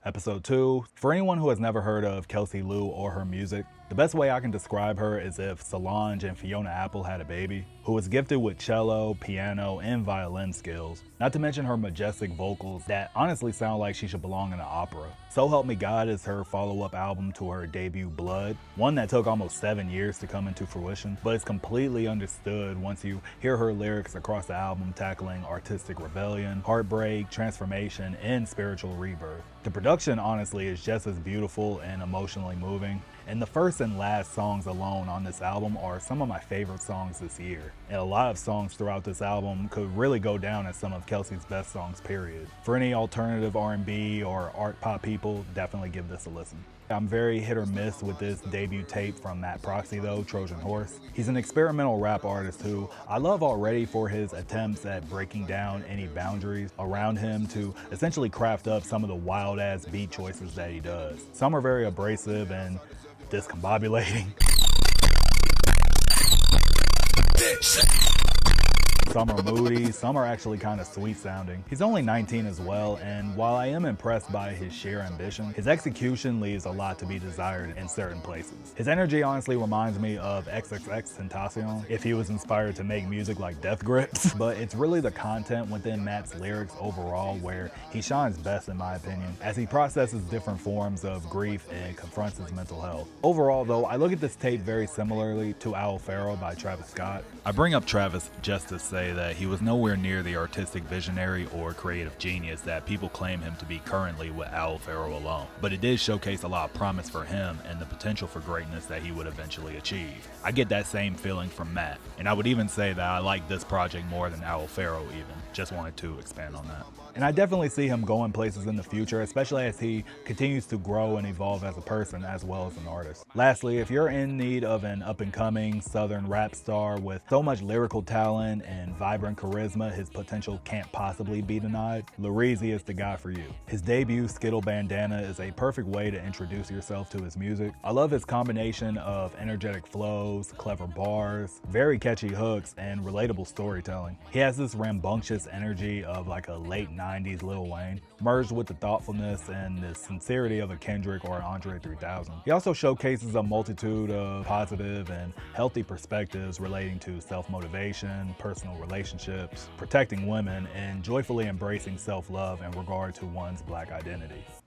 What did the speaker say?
Episode 2. For anyone who has never heard of Kelsey or her music, the best way I can describe her is if Solange and Fiona Apple had a baby, who was gifted with cello, piano, and violin skills, not to mention her majestic vocals that honestly sound like she should belong in an opera. So Help Me God is her follow-up album to her debut Blood, one that took almost 7 years to come into fruition, but it's completely understood once you hear her lyrics across the album tackling artistic rebellion, heartbreak, transformation, and spiritual rebirth. The production honestly is just as beautiful and emotionally moving, and the first and last songs alone on this album are some of my favorite songs this year. And a lot of songs throughout this album could really go down as some of Kelsey's best songs, period. For any alternative R&B or art pop people, definitely give this a listen. I'm very hit or miss with this debut tape from Proxy though, Trojan Horse. He's an experimental rap artist who I love already for his attempts at breaking down any boundaries around him to essentially craft up some of the wild ass beat choices that he does. Some are very abrasive and discombobulating. Some are moody, some are actually kind of sweet sounding. He's only 19 as well, and while I am impressed by his sheer ambition, his execution leaves a lot to be desired in certain places. His energy honestly reminds me of XXXTentacion if he was inspired to make music like Death Grips, but it's really the content within Matt's lyrics overall where he shines best in my opinion, as he processes different forms of grief and confronts his mental health. Overall though, I look at this tape very similarly to Owl Pharaoh by Travis Scott. I bring up Travis just to say that he was nowhere near the artistic visionary or creative genius that people claim him to be currently with Owl Pharaoh alone, but it did showcase a lot of promise for him and the potential for greatness that he would eventually achieve. I get that same feeling from Matt, and I would even say that I like this project more than Owl Pharaoh even. Just wanted to expand on that. And I definitely see him going places in the future, especially as he continues to grow and evolve as a person as well as an artist. Lastly, if you're in need of an up-and-coming southern rap star with so much lyrical talent and vibrant charisma his potential can't possibly be denied, Reezy is the guy for you. His debut Skiddle Bandana is a perfect way to introduce yourself to his music. I love his combination of energetic flows, clever bars, very catchy hooks, and relatable storytelling. He has this rambunctious energy of like a late 90s Lil Wayne, merged with the thoughtfulness and the sincerity of a Kendrick or an Andre 3000. He also showcases a multitude of positive and healthy perspectives relating to self-motivation, personal relationships, protecting women, and joyfully embracing self-love in regard to one's Black identity.